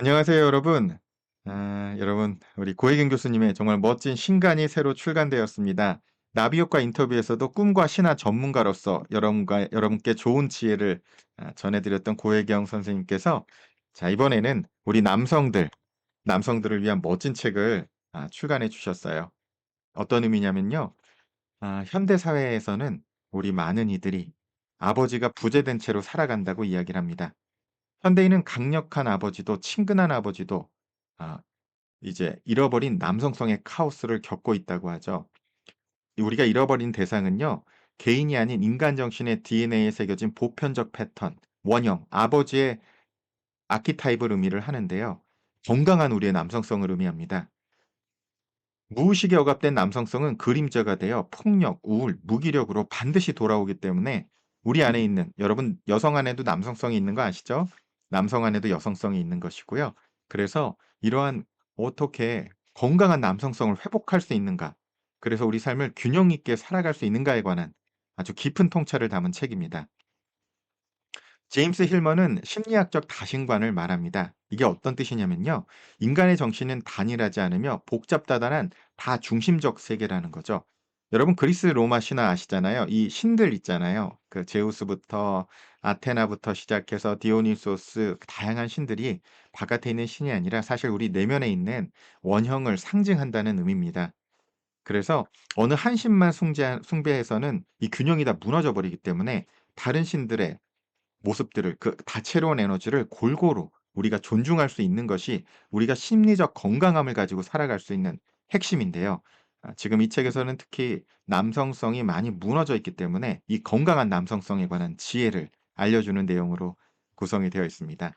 안녕하세요, 여러분. 여러분, 우리 고혜경 교수님의 정말 멋진 신간이 새로 출간되었습니다. 나비효과 인터뷰에서도 꿈과 신화 전문가로서 여러분께 좋은 지혜를 전해드렸던 고혜경 선생님께서 자, 이번에는 우리 남성들을 위한 멋진 책을 출간해 주셨어요. 어떤 의미냐면요. 현대 사회에서는 우리 많은 이들이 아버지가 부재된 채로 살아간다고 이야기를 합니다. 현대인은 강력한 아버지도 친근한 아버지도 아 이제 잃어버린 남성성의 카오스를 겪고 있다고 하죠. 우리가 잃어버린 대상은요. 개인이 아닌 인간 정신의 DNA에 새겨진 보편적 패턴, 원형, 아버지의 아키타입을 의미를 하는데요. 건강한 우리의 남성성을 의미합니다. 무의식에 억압된 남성성은 그림자가 되어 폭력, 우울, 무기력으로 반드시 돌아오기 때문에 우리 안에 있는 여러분 여성 안에도 남성성이 있는 거 아시죠? 남성 안에도 여성성이 있는 것이고요. 그래서 이러한 어떻게 건강한 남성성을 회복할 수 있는가? 그래서 우리 삶을 균형 있게 살아갈 수 있는가에 관한 아주 깊은 통찰을 담은 책입니다. 제임스 힐머는 심리학적 다신관을 말합니다. 이게 어떤 뜻이냐면요. 인간의 정신은 단일하지 않으며 복잡다단한 다중심적 세계라는 거죠. 여러분 그리스 로마 신화 아시잖아요. 이 신들 있잖아요. 그 제우스부터 아테나부터 시작해서 디오니소스 다양한 신들이 바깥에 있는 신이 아니라 사실 우리 내면에 있는 원형을 상징한다는 의미입니다. 그래서 어느 한 신만 숭배해서는 이 균형이 다 무너져 버리기 때문에 다른 신들의 모습들을 그 다채로운 에너지를 골고루 우리가 존중할 수 있는 것이 우리가 심리적 건강함을 가지고 살아갈 수 있는 핵심인데요. 지금 이 책에서는 특히 남성성이 많이 무너져 있기 때문에 이 건강한 남성성에 관한 지혜를 알려주는 내용으로 구성이 되어 있습니다.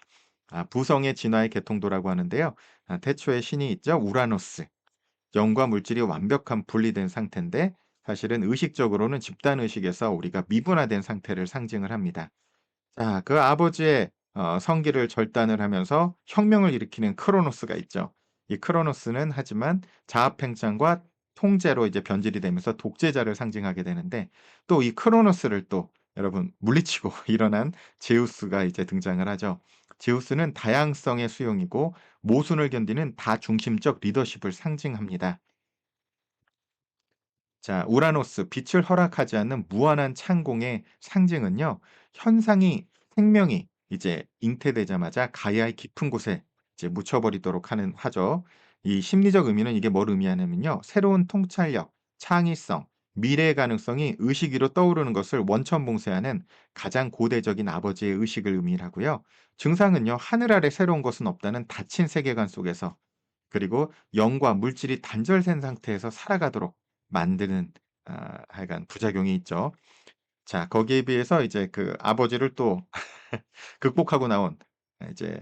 부성의 진화의 계통도라고 하는데요. 태초에 신이 있죠. 우라노스. 영과 물질이 완벽한 분리된 상태인데 사실은 의식적으로는 집단 의식에서 우리가 미분화된 상태를 상징을 합니다. 자, 그 아버지의 성기를 절단을 하면서 혁명을 일으키는 크로노스가 있죠. 이 크로노스는 하지만 자아팽창과 통제로 이제 변질이 되면서 독재자를 상징하게 되는데 또 이 크로노스를 또 여러분 물리치고 일어난 제우스가 이제 등장을 하죠. 제우스는 다양성의 수용이고 모순을 견디는 다중심적 리더십을 상징합니다. 자, 우라노스, 빛을 허락하지 않는 무한한 창공의 상징은요. 현상이 생명이 이제 잉태되자마자 가야의 깊은 곳에 이제 묻혀버리도록 하죠. 이 심리적 의미는 이게 뭘 의미하냐면요. 새로운 통찰력, 창의성, 미래의 가능성이 의식 위로 떠오르는 것을 원천봉쇄하는 가장 고대적인 아버지의 의식을 의미하고요. 증상은요. 하늘 아래 새로운 것은 없다는 닫힌 세계관 속에서 그리고 영과 물질이 단절된 상태에서 살아가도록 만드는 하여간 부작용이 있죠. 자 거기에 비해서 이제 그 아버지를 또 극복하고 나온 이제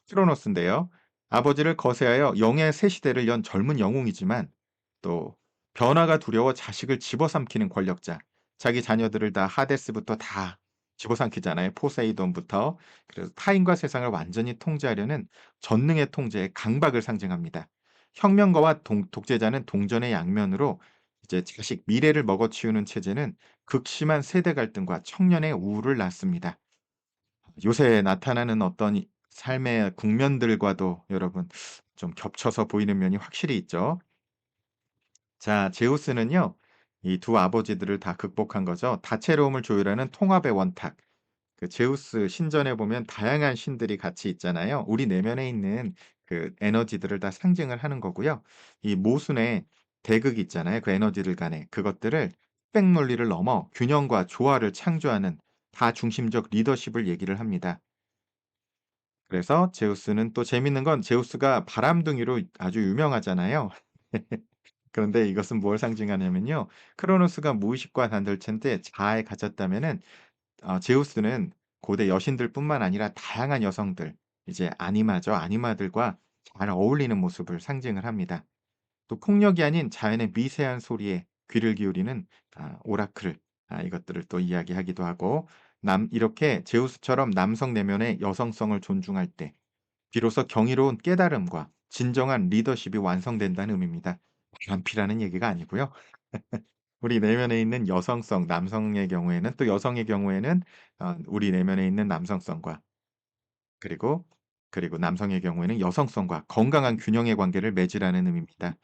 크로노스인데요. 아버지를 거세하여 영의 새 시대를 연 젊은 영웅이지만 또 변화가 두려워 자식을 집어삼키는 권력자. 자기 자녀들을 다 하데스부터 다 집어삼키잖아요. 포세이돈부터. 그래서 타인과 세상을 완전히 통제하려는 전능의 통제의 강박을 상징합니다. 혁명가와 독재자는 동전의 양면으로 이제 자식 미래를 먹어치우는 체제는 극심한 세대 갈등과 청년의 우울을 낳습니다. 요새 나타나는 어떤 삶의 국면들과도 여러분 좀 겹쳐서 보이는 면이 확실히 있죠. 자, 제우스는요. 이 두 아버지들을 다 극복한 거죠. 다채로움을 조율하는 통합의 원탁. 그 제우스 신전에 보면 다양한 신들이 같이 있잖아요. 우리 내면에 있는 그 에너지들을 다 상징을 하는 거고요. 이 모순의 대극 있잖아요. 그 에너지들 간에 그것들을 흑백 논리를 넘어 균형과 조화를 창조하는 다중심적 리더십을 얘기를 합니다. 그래서 제우스는 또 재밌는 건 제우스가 바람둥이로 아주 유명하잖아요. 그런데 이것은 뭘 상징하냐면요. 크로노스가 무의식과 단절체인데 자아에 갇혔다면은 제우스는 고대 여신들뿐만 아니라 다양한 여성들, 이제 아니마죠. 아니마들과 잘 어울리는 모습을 상징을 합니다. 또 폭력이 아닌 자연의 미세한 소리에 귀를 기울이는 오라클 이것들을 또 이야기하기도 하고 이렇게 제우스처럼 남성 내면의 여성성을 존중할 때 비로소 경이로운 깨달음과 진정한 리더십이 완성된다는 의미입니다. 반피라는 얘기가 아니고요. 우리 내면에 있는 여성성, 남성의 경우에는 또 여성의 경우에는 우리 내면에 있는 남성성과 그리고 그리고 남성의 경우에는 여성성과 건강한 균형의 관계를 맺으라는 의미입니다.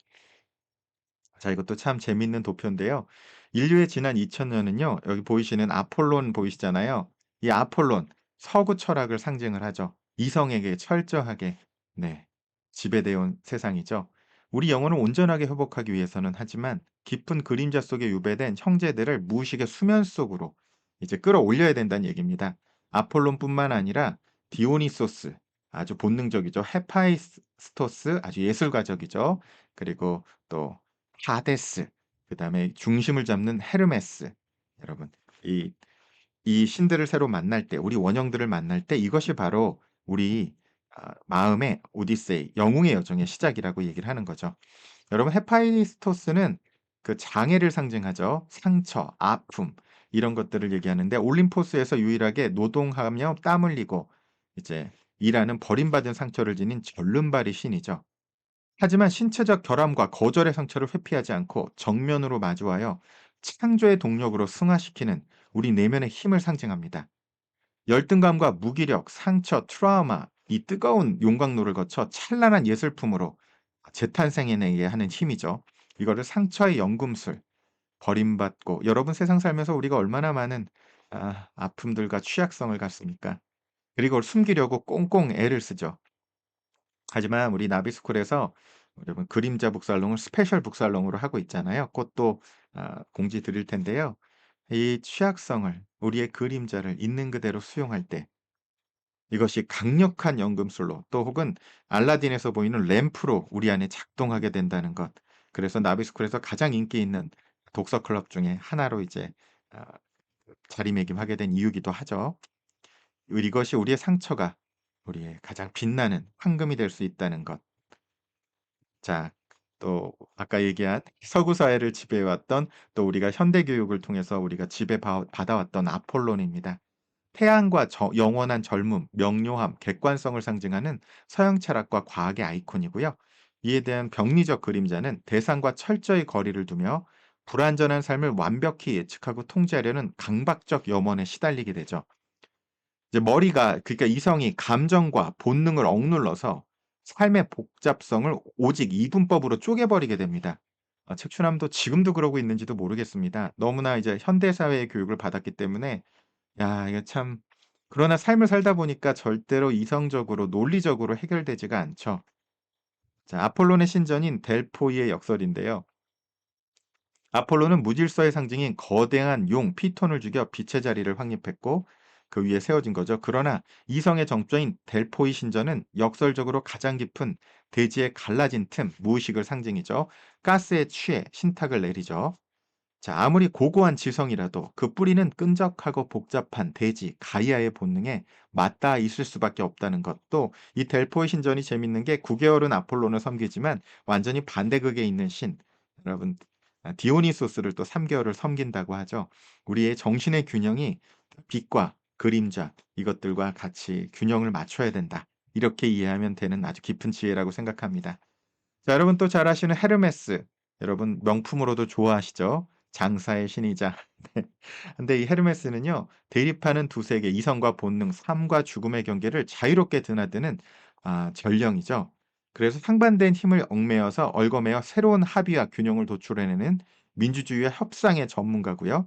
자, 이것도 참 재밌는 도표인데요. 인류의 지난 2000년은요. 여기 보이시는 아폴론 보이시잖아요. 이 아폴론 서구 철학을 상징을 하죠. 이성에게 철저하게 네. 지배되어 온 세상이죠. 우리 영혼을 온전하게 회복하기 위해서는 하지만 깊은 그림자 속에 유배된 형제들을 무의식의 수면 속으로 이제 끌어올려야 된다는 얘기입니다. 아폴론뿐만 아니라 디오니소스 아주 본능적이죠. 헤파이스토스 아주 예술가적이죠. 그리고 또 하데스, 그다음에 중심을 잡는 헤르메스. 여러분, 이 이 신들을 새로 만날 때, 우리 원형들을 만날 때 이것이 바로 우리 마음의 오디세이, 영웅의 여정의 시작이라고 얘기를 하는 거죠. 여러분, 헤파이스토스는 그 장애를 상징하죠. 상처, 아픔 이런 것들을 얘기하는데 올림포스에서 유일하게 노동하며 땀 흘리고 이제 일하는 버림받은 상처를 지닌 절름발이 신이죠. 하지만 신체적 결함과 거절의 상처를 회피하지 않고 정면으로 마주하여 창조의 동력으로 승화시키는 우리 내면의 힘을 상징합니다. 열등감과 무기력, 상처, 트라우마, 이 뜨거운 용광로를 거쳐 찬란한 예술품으로 재탄생해내게 하는 힘이죠. 이거를 상처의 연금술, 버림받고 여러분 세상 살면서 우리가 얼마나 많은 아픔들과 취약성을 갖습니까? 그리고 그걸 숨기려고 꽁꽁 애를 쓰죠. 하지만 우리 나비스쿨에서 여러분 그림자 북살롱을 스페셜 북살롱으로 하고 있잖아요. 곧 또 공지 드릴 텐데요. 이 취약성을 우리의 그림자를 있는 그대로 수용할 때 이것이 강력한 연금술로 또 혹은 알라딘에서 보이는 램프로 우리 안에 작동하게 된다는 것. 그래서 나비스쿨에서 가장 인기 있는 독서 클럽 중에 하나로 이제 아 자리매김하게 된 이유기도 하죠. 이것이 우리의 상처가 우리의 가장 빛나는 황금이 될 수 있다는 것. 자, 또 아까 얘기한 서구 사회를 지배해 왔던 또 우리가 현대 교육을 통해서 우리가 받아왔던 아폴론입니다. 태양과 영원한 젊음, 명료함, 객관성을 상징하는 서양 철학과 과학의 아이콘이고요. 이에 대한 병리적 그림자는 대상과 철저히 거리를 두며 불완전한 삶을 완벽히 예측하고 통제하려는 강박적 염원에 시달리게 되죠. 이제 머리가 그러니까 이성이 감정과 본능을 억눌러서 삶의 복잡성을 오직 이분법으로 쪼개버리게 됩니다. 책추남도 지금도 그러고 있는지도 모르겠습니다. 너무나 이제 현대 사회의 교육을 받았기 때문에 야 이게 참 그러나 삶을 살다 보니까 절대로 이성적으로 논리적으로 해결되지가 않죠. 자, 아폴론의 신전인 델포이의 역설인데요. 아폴로는 무질서의 상징인 거대한 용 피톤을 죽여 빛의 자리를 확립했고 그 위에 세워진 거죠. 그러나 이성의 정조인 델포이 신전은 역설적으로 가장 깊은 대지의 갈라진 틈, 무의식을 상징이죠. 가스에 취해 신탁을 내리죠. 자, 아무리 고고한 지성이라도 그 뿌리는 끈적하고 복잡한 대지, 가이아의 본능에 맞닿아 있을 수밖에 없다는 것도 이 델포이 신전이 재밌는 게 9개월은 아폴론을 섬기지만 완전히 반대극에 있는 신, 여러분 디오니소스를 또 3개월을 섬긴다고 하죠. 우리의 정신의 균형이 빛과 그림자 이것들과 같이 균형을 맞춰야 된다. 이렇게 이해하면 되는 아주 깊은 지혜라고 생각합니다. 자, 여러분 또 잘 아시는 헤르메스. 여러분 명품으로도 좋아하시죠? 장사의 신이자. 네. 근데 이 헤르메스는요. 대립하는 두 세계 이성과 본능, 삶과 죽음의 경계를 자유롭게 드나드는 전령이죠. 그래서 상반된 힘을 얽매어서 얽어매어 새로운 합의와 균형을 도출해내는 민주주의와 협상의 전문가고요.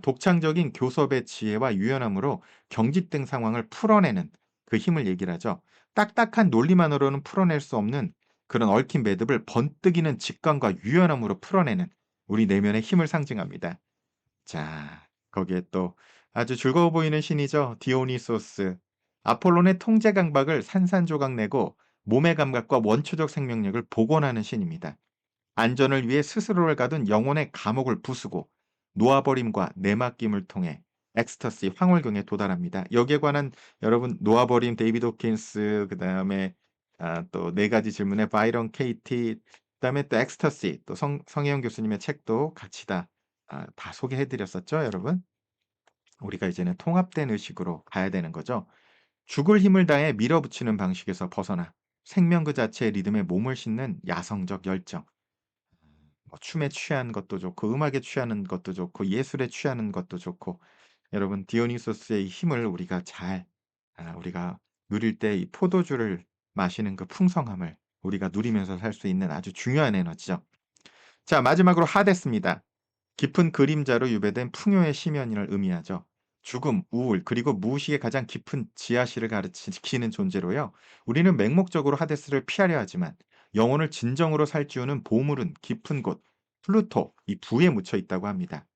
독창적인 교섭의 지혜와 유연함으로 경직된 상황을 풀어내는 그 힘을 얘기를 하죠. 딱딱한 논리만으로는 풀어낼 수 없는 그런 얽힌 매듭을 번뜩이는 직감과 유연함으로 풀어내는 우리 내면의 힘을 상징합니다. 자, 거기에 또 아주 즐거워 보이는 신이죠. 디오니소스. 아폴론의 통제 강박을 산산조각 내고 몸의 감각과 원초적 생명력을 복원하는 신입니다. 안전을 위해 스스로를 가둔 영혼의 감옥을 부수고 놓아버림과 내맡김을 통해 엑스터시 황홀경에 도달합니다. 여기에 관한 여러분 놓아버림 데이비드 호킨스 그다음에 또 네 가지 질문의 바이런 케이티 그다음에 또 엑스터시 또 성혜영 교수님의 책도 같이 다 소개해 드렸었죠, 여러분. 우리가 이제는 통합된 의식으로 가야 되는 거죠. 죽을 힘을 다해 밀어붙이는 방식에서 벗어나 생명 그 자체의 리듬에 몸을 싣는 야성적 열정. 뭐 춤에 취한 것도 좋고 음악에 취하는 것도 좋고 예술에 취하는 것도 좋고 여러분 디오니소스의 힘을 우리가 잘 우리가 누릴 때 이 포도주를 마시는 그 풍성함을 우리가 누리면서 살 수 있는 아주 중요한 에너지죠. 자, 마지막으로 하데스입니다. 깊은 그림자로 유배된 풍요의 심연을 의미하죠. 죽음, 우울, 그리고 무의식의 가장 깊은 지하실을 가르치는 존재로요. 우리는 맹목적으로 하데스를 피하려 하지만 영혼을 진정으로 살찌우는 보물은 깊은 곳, 플루토, 이 부에 묻혀 있다고 합니다.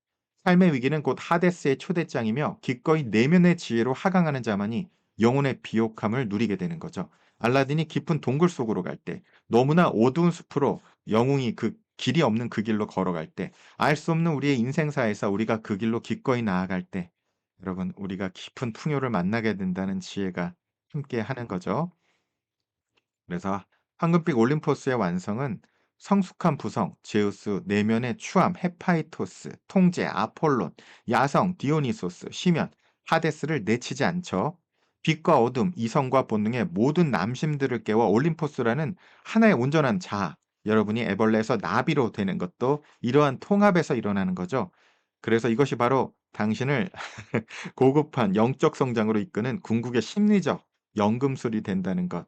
삶의 위기는 곧 하데스의 초대장이며 기꺼이 내면의 지혜로 하강하는 자만이 영혼의 비옥함을 누리게 되는 거죠. 알라딘이 깊은 동굴 속으로 갈 때, 너무나 어두운 숲으로 영웅이 그 길이 없는 그 길로 걸어갈 때, 알 수 없는 우리의 인생사에서 우리가 그 길로 기꺼이 나아갈 때, 여러분, 우리가 깊은 풍요를 만나게 된다는 지혜가 함께 하는 거죠. 그래서 황금빛 올림포스의 완성은 성숙한 부성, 제우스, 내면의 추함, 헤파이토스, 통제, 아폴론, 야성, 디오니소스, 시면, 하데스를 내치지 않죠. 빛과 어둠, 이성과 본능의 모든 남심들을 깨워 올림포스라는 하나의 온전한 자아, 여러분이 애벌레에서 나비로 되는 것도 이러한 통합에서 일어나는 거죠. 그래서 이것이 바로 당신을 고급한 영적 성장으로 이끄는 궁극의 심리적 연금술이 된다는 것.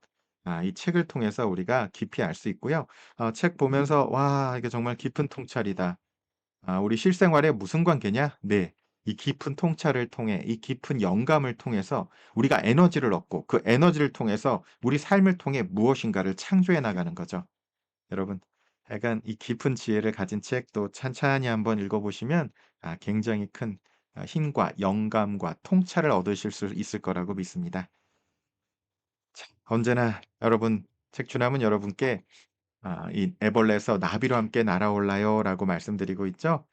이 책을 통해서 우리가 깊이 알 수 있고요. 책 보면서 '와 이게 정말 깊은 통찰이다.' 우리 실생활에 무슨 관계냐? 네. 이 깊은 통찰을 통해 이 깊은 영감을 통해서 우리가 에너지를 얻고 그 에너지를 통해서 우리 삶을 통해 무엇인가를 창조해 나가는 거죠. 여러분 약간 이 깊은 지혜를 가진 책도 찬찬히 한번 읽어 보시면 굉장히 큰 힘과 영감과 통찰을 얻으실 수 있을 거라고 믿습니다. 자, 언제나 여러분 책추남은 여러분께 이 "애벌레에서 나비로 함께 날아올라요."라고 말씀드리고 있죠.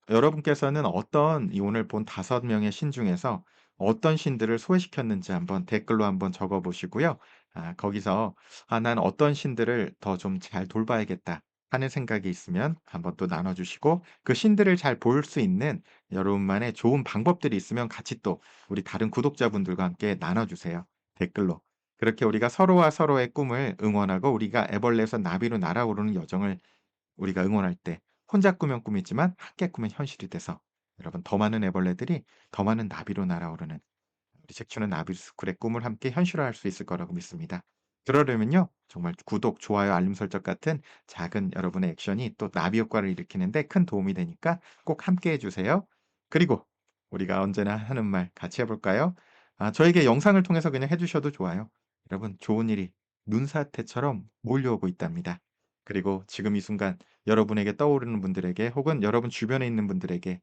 여러분께서는 어떤 이 오늘 본 5명의 신 중에서 어떤 신들을 소외시켰는지 한번 댓글로 한번 적어 보시고요. 거기서 '난 어떤 신들을 더 좀 잘 돌봐야겠다.' 하는 생각이 있으면 한번 또 나눠 주시고 그 신들을 잘 볼 수 있는 여러분만의 좋은 방법들이 있으면 같이 또 우리 다른 구독자분들과 함께 나눠 주세요, 댓글로. 그렇게 우리가 서로와 서로의 꿈을 응원하고 우리가 애벌레에서 나비로 날아오르는 여정을 우리가 응원할 때 혼자 꾸면 꿈이지만 함께 꾸면 현실이 돼서 여러분 더 많은 애벌레들이 더 많은 나비로 날아오르는 우리 책주는 나비스쿨의 꿈을 함께 현실화할 수 있을 거라고 믿습니다. 그러려면요. 정말 구독, 좋아요, 알림 설정 같은 작은 여러분의 액션이 또 나비 효과를 일으키는 데 큰 도움이 되니까 꼭 함께 해 주세요. 그리고 우리가 언제나 하는 말 같이 해 볼까요? 저에게 영상을 통해서 그냥 해 주셔도 좋아요. 여러분 좋은 일이 눈사태처럼 몰려오고 있답니다. 그리고 지금 이 순간 여러분에게 떠오르는 분들에게 혹은 여러분 주변에 있는 분들에게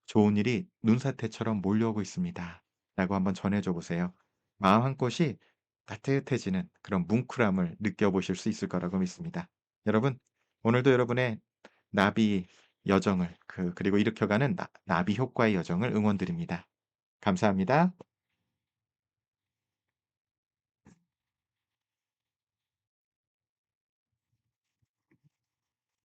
좋은 일이 눈사태처럼 몰려오고 있습니다. 라고 한번 전해 줘 보세요. 마음 한곳이 따뜻해지는 그런 뭉클함을 느껴보실 수 있을 거라고 믿습니다. 여러분, 오늘도 여러분의 나비 여정을 그리고 일으켜가는 나비 효과의 여정을 응원드립니다. 감사합니다.